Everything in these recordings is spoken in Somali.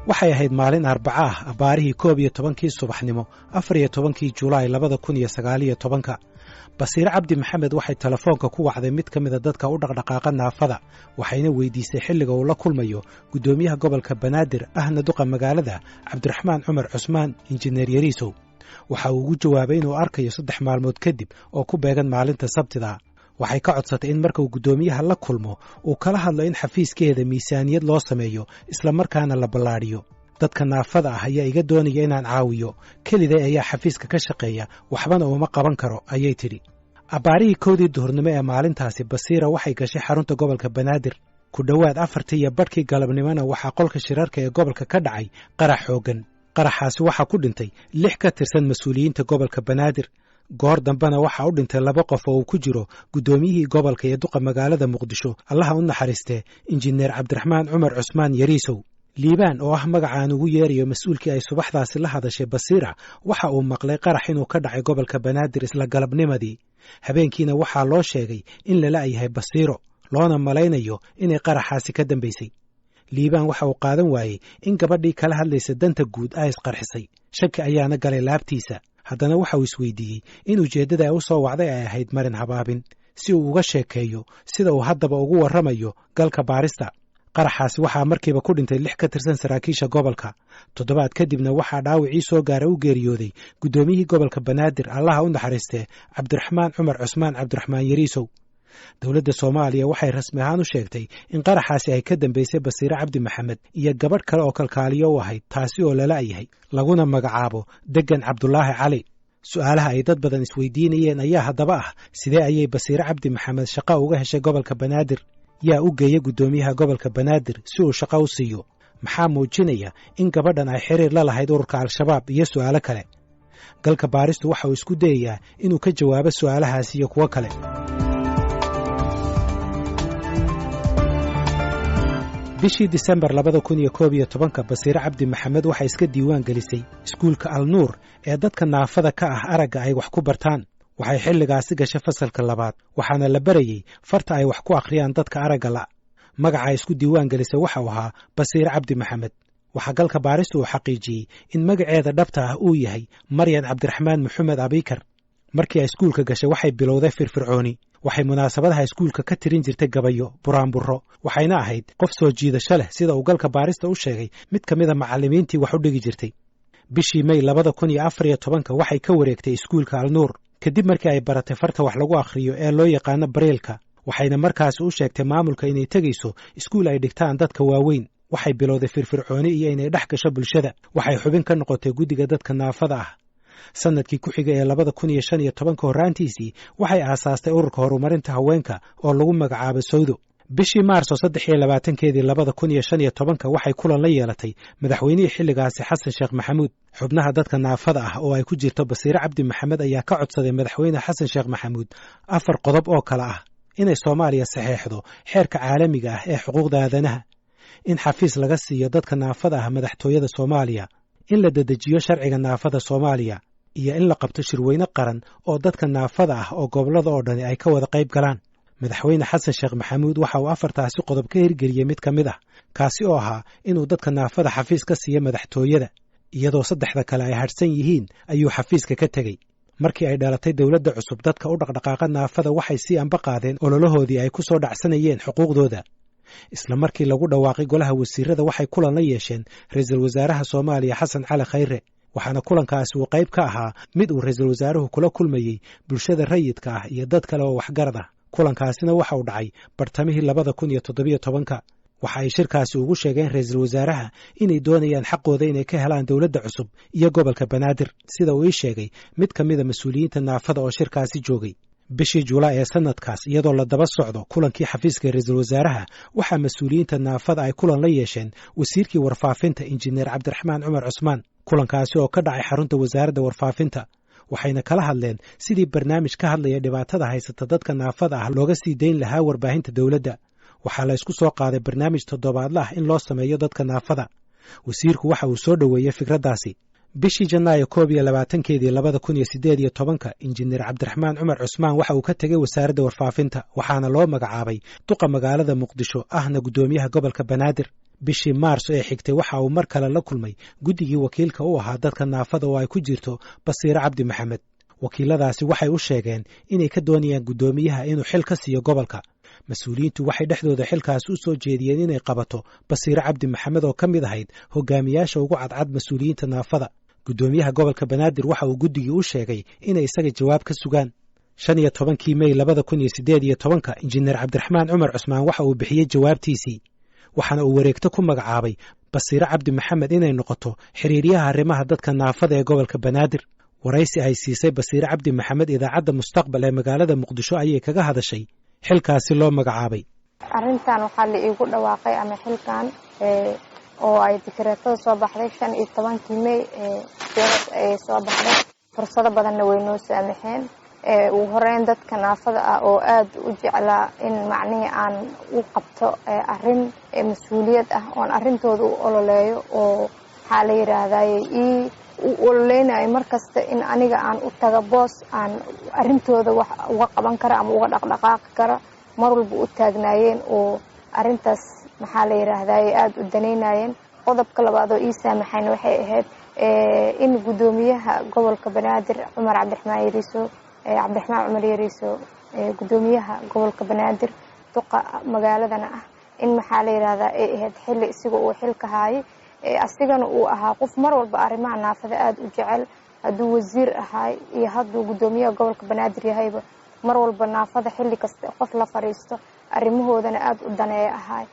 waxay ahayd maalin Arbaca ah abaarihii 11kii subaxnimo 14kii Juulaay 2019 Basiir Cabdi Maxamed waxay telefoonka ku wacday mid ka mid ah dadka u dhaqdhaqaaqa naafada waxayna weydiisay xilliga uu la kulmayo gudoomiyaha gobolka Banaadir ahna duqa magaalada Cabdiraxmaan Cumar Cusmaan injineer Yariisow waxa uu ugu jawaabay inuu arkayo 3 maalmood kadib oo ku beegan maalinta Sabtida waxay ka codsatay in marka uu gudoomiyaha la kulmo uu kala hadlo in xafiiskeeda miisaaniyad loo sameeyo isla markaana la ballaariyo dadka naafada ah ayaa iga doonaya inaan caawiyo kaliya ayaa xafiiska ka shaqeeya waxbana uma qaban karo ayay tiri abaarihii 1 duhurnimo ee maalintaasi Basiira waxay gashay xarunta gobolka Banaadir ku dhawaad 4:00 galabnimona waxa qolka shirarka ee gobolka ka dhacay qarax xoogan qaraxaasi waxa ku dhintay 6 ka tirsan mas'uuliyiinta gobolka Banaadir goor dambana waxa u dhintay 2 qof oo ku jiro gudoomiyihii gobolka ee duqa magaalada Muqdisho Allah u naxariistay injineer Cabdiraxmaan Cumar Cusmaan Yariisow liibaan oo ah magacaan ugu yeerayo mas'uulkii ay subaxdaasi la hadashay Basiira waxa uu maqlay qarax inuu ka dhacay gobolka Banaadir isla galabnimadii habeenkiina waxa loo sheegay in la laayahay Basiiro loona malaynayo inay qaraxaasi ka dambeysay liibaan waxa uu qaadan waayay in gabadhii kala hadlaysa danta guud ay isqarxisay shaki ayaana galay laabtiisa haddana waxa uu isweydiiyey in ujeedada ay u soo wacday ay ahayd marin habaabin si uu uga sheekeeyo sida uu haddaba ugu warramayo galka baarista qaraxaasi waxaa markiiba ku dhintay 6 ka tirsan saraakiisha gobolka toddobaad kadibna waxaa dhaawacii soo gaaray u geeriyooday gudoomiyihii gobolka Banaadir Allah u naxariistay Cabdiraxmaan Cumar Cusmaan Cabdiraxmaan Yariisow dawladda Soomaaliya waxay rasmi ahaan u sheegtay in qaraxaasi ay ka dambeysay Basiir Cabdi Maxamed iyo gabadh kale oo kalkaaliyo u ahayd taasi oo la laayahay laguna magacaabo Degan Cabdullaahi Cali su'aalaha ay dad badan isweydiinayeen ayaa haddaba ah sidee ayay Basiir Cabdi Maxamed shaqo uga heshay gobolka Banaadir yaa u geeyay gudoomiyaha gobolka Banaadir si uu shaqo u siiyo maxaa muujinaya in gabadhan ay xiriir la lahayd ururka Al-Shabaab iyo su'aalo kale galka baaristu waxa uu isku dayayaa inuu ka jawaabo su'aalahaas iyo kuwa kale bishii December 2011 Basiir Cabdi Maxamed waxay iska diiwaan gelisay iskuulka Al-Nuur ee dadka naafada ka ah aragga ay wax ku bartaan waxay xilligaasi gashay fasalka 2 waxaana la barayay farta ay wax ku akhriyaan dadka aragga la magaca isku diiwaan gelisay waxa uu ahaa Basiir Cabdi Maxamed waxa galka baaristu uu xaqiijiyay in magaceeda dhabta ah uu yahay Maryan Cabdiraxmaan Maxamed Abikar markii ay iskuulka gashay waxay bilowday firfircooni waxay munaasabadaha iskuulka ka tirin jirtay gabayo buraanburo waxayna ahayd qof soo jiidasho leh sida uu galka baarista u sheegay mid kamid ah macallimiintii wax u dhigi jirtay bishii May 2014 waxay ka wareegtay iskuulka Al-Nuur kadib markii ay baratay farta wax lagu akhriyo ee loo yaqaan Braille-ka waxayna markaas u sheegtay maamulka inay tagayso iskuul ay dhigtaan dadka waaweyn waxay bilowday firfircooni iyo inay dhex gasho bulshada waxay xubin ka noqotay guddiga dadka naafada ah sanadkii ku xigay ee 2015 horaantiisii waxay aasaastay ururka horumarinta haweenka oo lagu magacaabo Sawdo bishii Maarso 23keedii 2015 waxay kulan la yeelatay madaxweynihii xilligaasi Xasan Sheekh Maxamuud xubnaha dadka naafada ah oo ay ku jirto Basiir Cabdi Maxamed ayaa ka codsaday madaxweyne Xasan Sheekh Maxamuud 4 qodob oo kala ah inay Soomaaliya saxeexdo xeerka caalamiga ah ee xuquuqda aadanaha in xafiis laga siiyo dadka naafada ah madaxtooyada Soomaaliya in la dedejiyo sharciga naafada Soomaaliya iyo in la qabto shirweyne qaran oo dadka naafada ah oo gobolada oo dhan ay ka wada qayb galaan madaxweyne Xasan Sheekh Maxamuud waxa uu 4taasi qodob ka hirgeliyay mid kamid ah kaasi oo ahaa inuu dadka naafada xafiis ka siiyo madaxtooyada iyadoo 3 kale ay harsan yihiin ayuu xafiiska ka tagay markii ay dhalatay dawladda cusub dadka u dhaqdhaqaaqa naafada waxay si anba qaadeen ololahoodii ay ku soo dhacsanayeen xuquuqdooda isla markii lagu dhawaaqay golaha wasiirada waxay kulan la yeesheen ra'iisul wasaaraha Soomaaliya Xasan Cali Khayre waxaana kulankaasi uu qayb ka ahaa mid uu ra'iisul wasaaruhu kula kulmayay bulshada rayidka ah iyo dad kale oo waxgarad ah kulankaasina waxa uu dhacay bartamihii 2017 waxa ay shirkaasi ugu sheegeen ra'iisul wasaaraha inay doonayaan xaqooda inay ka helaan dawladda cusub iyo gobolka Banaadir sida uu sheegay mid kamid ah mas'uuliyiinta naafada oo shirkaasi joogay bishii Juulaay ee sanadkaas iyadoo la daba socdo kulankii xafiiska ra'iisul wasaaraha waxa mas'uuliyiinta naafada ay kulan la yeesheen wasiirkii warfaafinta injineer Cabdiraxmaan Cumar Cusmaan kulankaasi oo ka dhacay xarunta wasaaradda warfaafinta waxayna kala hadleen sidii barnaamij ka hadlaya dhibaatada haysata dadka naafada ah looga sii deyn lahaa warbaahinta dawladda waxaa la isku soo qaaday barnaamij toddobaadle ah in loo sameeyo dadka naafada wasiirku waxa uu soo dhaweeyay fikradaasi bishii Janaayo 22keedii 2018 injineer Cabdiraxmaan Cumar Cusmaan waxa uu ka tagay wasaaradda warfaafinta waxaana loo magacaabay duqa magaalada Muqdisho ahna gudoomiyaha gobolka Banaadir bishii maarso ee xigtay waxa uu mar kale la kulmay guddigii wakiilka u ahaa dadka naafada oo ay ku jirto Basiire Cabdi Maxamed. wakiiladaasi waxay u sheegeen inay ka doonayaan guddoomiyaha inuu xil ka siiyo gobolka. mas-uuliyiintu waxay dhexdooda xilkaas u soo jeediyeen inay qabato Basiire Cabdi Maxamed oo ka mid ahayd hogaamiyaasha ugu cadcad mas-uuliyiinta naafada. guddoomiyaha gobolka Banaadir waxa uu guddigii u sheegay inay isaga jawaab ka sugaan. 15 May 2018 injineer Cabdiraxmaan Cumar Cusmaan waxa uu bixiyey jawaabtiisii, waxaana uu wareegto ku magacaabay Basiire Cabdi Maxamed inay noqoto xiriiryaha arrimaha dadka naafada ee gobolka Banaadir. waraysi ay siisay Basiire Cabdi Maxamed idaacadda Mustaqbal ee magaalada Muqdisho ayay kaga hadashay xilkaasi loo magacaabay. arrintan waxaa la iigu dhawaaqay ama xilkan oo ay dekreetada soo baxday 15 May ay soo baxday. fursado badanna way noo saamaxeen. ugu horeyn dadka naafada ah oo aad u jeclaa in macnaheedu aan u qabto arrin mas'uuliyad ah oo arrintooda u ololeeyo oo waxa la yiraahdaa u ololeynayo markasta in aniga aan u taga boos aan arrintooda wax uga qaban karo ama uga dhaqdhaqaaqi karo mar walba u taagnaayeen oo arrintaas waxa la yiraahdaa aad u daneynayeen. qodobka labaad oo ii saamaxayna waxay ahayd in guddoomiyaha gobolka Banaadir Cumar Cabdiraxmaan Cumar Yariiso guddoomiyaha gobolka Banaadir duqa magaaladana ah in waxa la yiraahdaa ay ahayd xilli isaga oo xilka haayay asigana uu ahaa qof mar walba arrimaha naafada aad u jecel. hadduu wasiir ahaa iyo hadduu guddoomiyaha gobolka Banaadir yahayba mar walba naafada xilli kasta qof la fariisto arrimahoodana aad u daneeyo ahaa.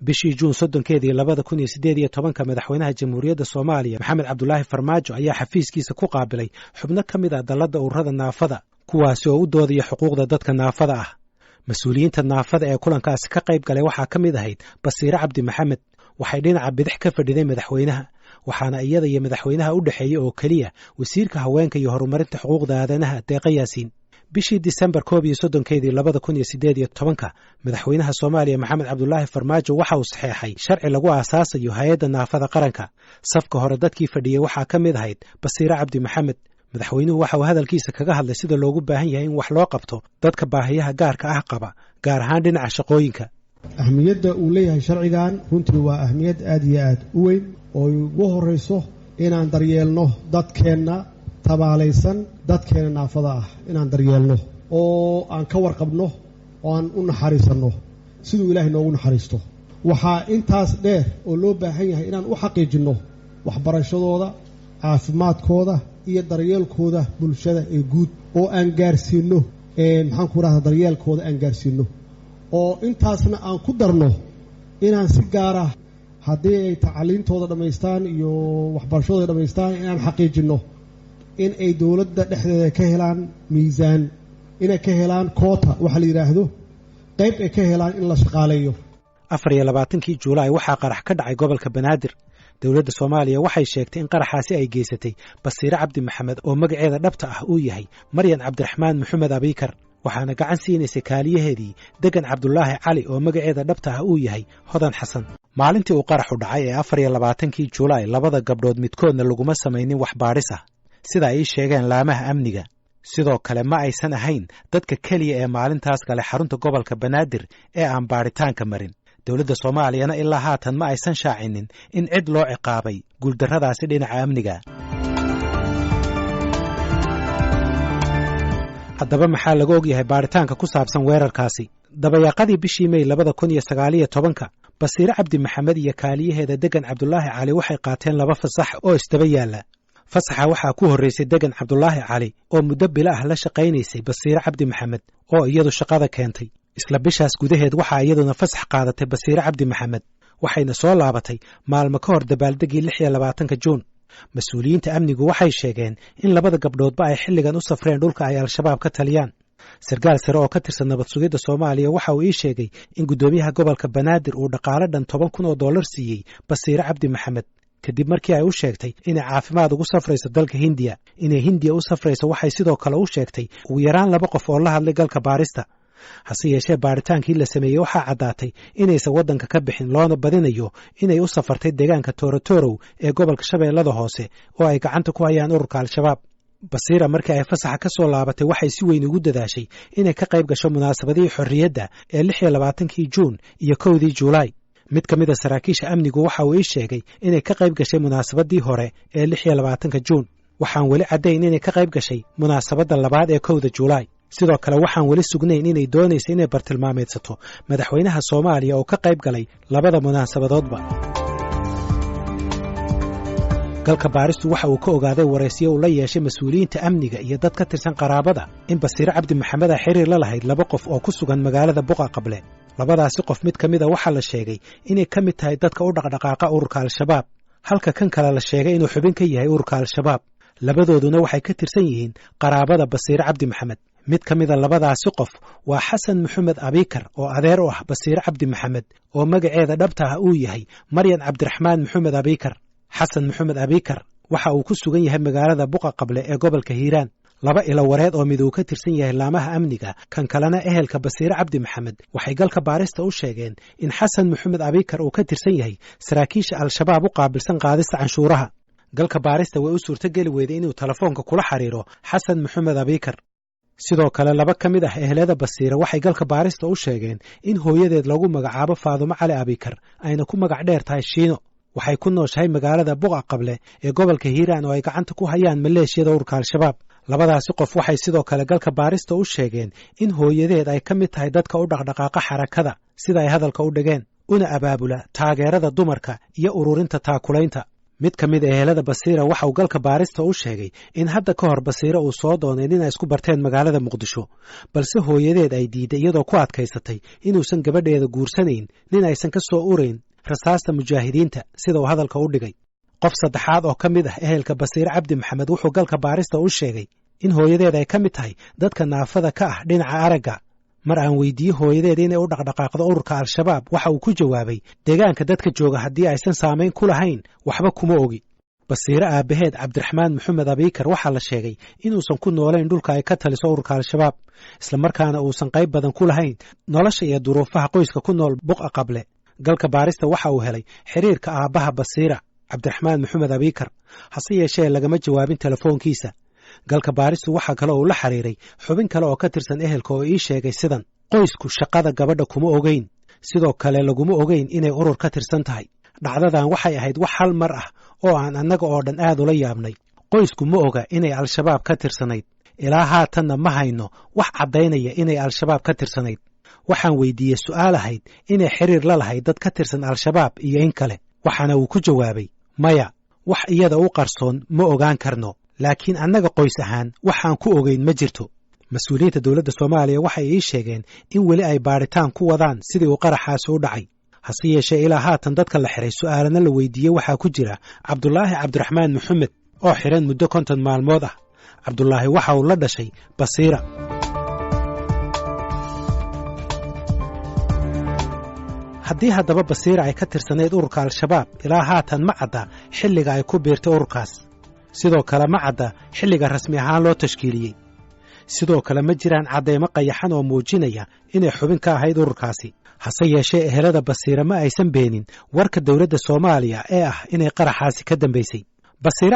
bishii Juun 30 2018 madaxweynaha Jamhuuriyadda Soomaaliya Maxamed Cabdullaahi Farmaajo ayaa xafiiskiisa ku qaabilay xubno ka mid ah dalladda ururada naafada kuwaasi oo u doodaya xuquuqda dadka naafada ah. mas-uuliyiinta naafada ee kulankaasi ka qayb galay waxaa ka mid ahayd Basiire Cabdi Maxamed. waxay dhinaca bidix ka fadhiday madaxweynaha, waxaana iyada iyo madaxweynaha u dhaxeeyay oo kaliya wasiirka haweenka iyo horumarinta xuquuqda aadanaha Deeqa Yaasiin. bishii Disembar 31 2018 madaxweynaha Soomaaliya Maxamed Cabdullaahi Farmaajo waxa uu saxeexay sharci lagu aasaasayo hay'adda naafada qaranka. safka hore dadkii fadhiyay waxaa ka mid ahayd Basiire Cabdi Maxamed. madaxweynuhu waxa uu hadalkiisa kaga hadlay sida loogu baahan yahay in wax loo qabto dadka baahiyaha gaarka ah qaba, gaar ahaan dhinaca shaqooyinka. ahmiyadda uu leeyahay sharcigan runtii waa ahmiyad aad iyo aad u weyn oo ugu horeyso inaan daryeelno dadkeenna tabaalaysan, dadkeena naafada ah inaan daryeelno oo aan ka warqabno oo aan u naxariisanno siduu ilaahay noogu naxariisto. waxaa intaas dheer oo loo baahan yahay inaan u xaqiijinno waxbarashadooda, caafimaadkooda iyo daryeelkooda bulshada ee guud oo aan gaarsiino maxaan ku raahdaa daryeelkooda aan gaarsiino oo intaasna aan ku darno inaan si gaar ah haddii ay tacliintooda dhammaystaan iyo waxbarashadooda dhammaystaan inaan xaqiijinno in ay dowladda dhexdeeda ka helaan miisaan, inay ka helaan koota waxa la yiraahdo qayb ay ka helaan in la shaqaaleeyo. 24 Juulaay waxaa qarax ka dhacay gobolka Banaadir. dowladda Soomaaliya waxay sheegtay in qaraxaasi ay geysatay Basiire Cabdi Maxamed oo magaceeda dhabta ah uu yahay Maryan Cabdiraxmaan Maxamed Abiikar, waxaana gacan siinaysay kaaliyaheedii Degan Cabdullaahi Cali oo magaceeda dhabta ah uu yahay Hodan Xasan. maalintii uu qaraxu dhacay ee 24 Juulaay labada gabdhood midkoodna laguma samaynin wax baadhis ah sida ay sheegeen laamaha amniga. sidoo kale ma aysan ahayn dadka kaliya ee maalintaas galay xarunta gobolka Banaadir ee aan baaritaanka marin. dowladda Soomaaliyana ilaa haatan ma aysan shaacinin in cid loo ciqaabay guuldarradaasi dhinaca amniga. haddaba maxaa laga ogyahay baaritaanka ku saabsan weerarkaasi? dabayaaqadii bishii May 2019 Basiire Cabdi Maxamed iyo kaaliyaheeda Degan Cabdullaahi Cali waxay qaateen 2 fasax oo isdaba yaala. fasaxa waxaa ku horreysay Degan Cabdullaahi Cali oo muddo bilo ah la shaqaynaysay Basiire Cabdi Maxamed oo iyadu shaqada keentay. isla bishaas gudaheed waxaa iyaduna fasax qaadatay Basiire Cabdi Maxamed, waxayna soo laabatay maalmo ka hor dabaaldegii 26 Juun. mas-uuliyiinta amnigu waxay sheegeen in labada gabdhoodba ay xilligan u safreen dhulka ay al-shabaab ka taliyaan. sarkaal sare oo ka tirsan nabad sugidda Soomaaliya waxa uu ii sheegay in guddoomiyaha gobolka Banaadir uu dhaqaale dhan $10,000 siiyey Basiire Cabdi Maxamed kadib markii ay u sheegtay inay caafimaad ugu safrayso dalka Hindiya. inay Hindiya u safrayso waxay sidoo kale u sheegtay ugu yaraan 2 qof oo la hadlay galka baarista. hase yeeshee baaritaankii la sameeyey waxaa caddaatay inaysan waddanka ka bixin, loona badinayo inay u safartay deegaanka Toorotorow ee gobolka Shabeellada Hoose oo ay gacanta ku hayaan ururka al-shabaab. Basiire markii ay fasaxa ka soo laabatay waxay si weyn ugu dadaashay inay ka qayb gasho munaasabadihii xorriyadda ee 26 Juun iyo 1 Juulaay. mid ka mid a saraakiisha amnigu waxa uu ii sheegay inay ka qayb gashay munaasabadii hore ee 26 Juun waxaan weli caddayn inay ka qayb gashay munaasabadda labaad ee 1 Juulaay sidoo kale waxaan weli sugnayn inay doonayso inay bartilmaameedsato madaxweynaha Soomaaliya oo ka qayb galay labada munaasabadoodba galka baaristu waxa uu ka ogaaday wareysiyo uu la yeeshay mas'uuliyiinta amniga iyo dad ka tirsan qaraabada in Basiir Cabdi Maxamed ay xiriir la lahayd laba qof oo ku sugan magaalada Buqa Qable labadaasi qof mid kamid ah waxa la sheegay inay kamid tahay dadka u dhaqdhaqaaqa ururka Al-Shabaab halka kan kale la sheegay inuu xubin ka yahay ururka Al-Shabaab labadooduna waxay ka tirsan yihiin qaraabada Basiir Cabdi Maxamed mid kamid ah labadaasi qof waa Xasan Maxamed Abikar oo adeer u ah Basiir Cabdi Maxamed oo magaceeda dhabta ah uu yahay Maryan Cabdiraxmaan Maxamed Abikar Xasan Maxamed Abikar waxa uu ku sugan yahay magaalada Buqa Qable ee gobolka Hiiraan laba ilo wareed oo mid uu ka tirsan yahay laamaha amniga kan kalena ehelka Basiir Cabdi Maxamed waxay galka baarista u sheegeen in Xasan Maxamed Abikar uu ka tirsan yahay saraakiisha Al-Shabaab u qaabilsan qaadista canshuuraha galka baarista way u suurtageli weyday inuu telefoonka kula xiriiro Xasan Maxamed Abikar sidoo kale laba ka mid ah ehelada Basiir waxay galka baarista u sheegeen in hooyadeed lagu magacaabo Faadumo Cali Abikar ayna ku magac dheer tahay Shiino waxay ku nooshahay magaalada Buqa Qable ee gobolka Hiiraan oo ay gacanta ku hayaan maleeshiyada ururka Al-Shabaab labadaasi qof waxay sidoo kale galka baarista u sheegeen in hooyadeed ay ka mid tahay dadka u dhaqdhaqaaqa xarakada sida ay hadalka u dhigeen una abaabula taageerada dumarka iyo ururinta taakulaynta mid ka mid ah ehelada Basiir waxa uu galka baarista u sheegay in hadda ka hor Basiir uu soo doonay in ay isku barteen magaalada Muqdisho balse hooyadeed ay diiday iyadoo ku adkaysatay inuusan gabadheeda guursanayn nin aysan ka soo ureyn rasaasta mujaahidiinta sida uu hadalka u dhigay qof saddexaad oo ka mid ah ehelka Basiir Cabdi Maxamed wuxuu galka baarista u sheegay in hooyadeed ay ka mid tahay dadka naafada ka ah dhinaca aragga mar aan weydiiyey hooyadeed inay u dhaqdhaqaaqdo ururka Al-Shabaab waxa uu ku jawaabay deegaanka dadka jooga haddii aysan saameyn ku lahayn waxba kuma ogi Basiir aabaheed Cabdiraxmaan Maxamed Abikar waxa la sheegay inuusan ku noolayn dhulka ay ka taliso ururka Al-Shabaab isla markaana uusan qayb badan ku lahayn nolosha iyo duruufaha qoyska ku nool Buqa Qable galka baarista waxa uu helay xiriirka aabaha Basiir Cabdiraxmaan Maxamed Abikar hase yeeshee lagama jawaabin telefoonkiisa galka baaristu waxa kale oo la xiriiray xubin kale oo ka tirsan ehelka oo ii sheegay sidan qoysku shaqada gabadha kuma ogeyn sidoo kale laguma ogeyn inay urur ka tirsan tahay dhacdadan waxay ahayd wax hal mar ah oo aan annaga oo dhan aad ula yaabnay qoysku ma oga inay Al-Shabaab ka tirsanayd ilaa haatanna ma hayno wax caddaynaya inay Al-Shabaab ka tirsanayd waxaan weydiiyey su'aal ahayd inay xiriir la lahayd dad ka tirsan Al-Shabaab iyo in kale waxaana uu ku jawaabay maya wax iyada u qarsoon ma ogaan karno laakiin annaga qoys ahaan waxaan ku ogeyn ma jirto mas'uuliyiinta dawladda Soomaaliya waxay ii sheegeen in weli ay baaritaan ku wadaan sidii uu qaraxaasi u dhacay hase yeeshee ilaa haatan dadka la xiray su'aalana la weydiiyey waxaa ku jira Cabdulaahi Cabdiraxmaan Maxamed oo xiran muddo 50 maalmood ah Cabdulaahi waxa uu la dhashay Basiir haddii haddaba Basiir ay ka tirsanayd ururka Al-Shabaab ilaa haatan ma cadda xilliga ay ku biirtay ururkaas sidoo kale ma cadda xilliga rasmi ahaan loo tashkiiliyey sidoo kale ma jiraan cadeymo qayaxan oo muujinaya inay xubin ka ahayd ururkaasi hase yeeshee ehelada Basiir ma aysan beenin warka dawladda Soomaaliya ee ah inay qaraxaasi ka dambeysay Basiir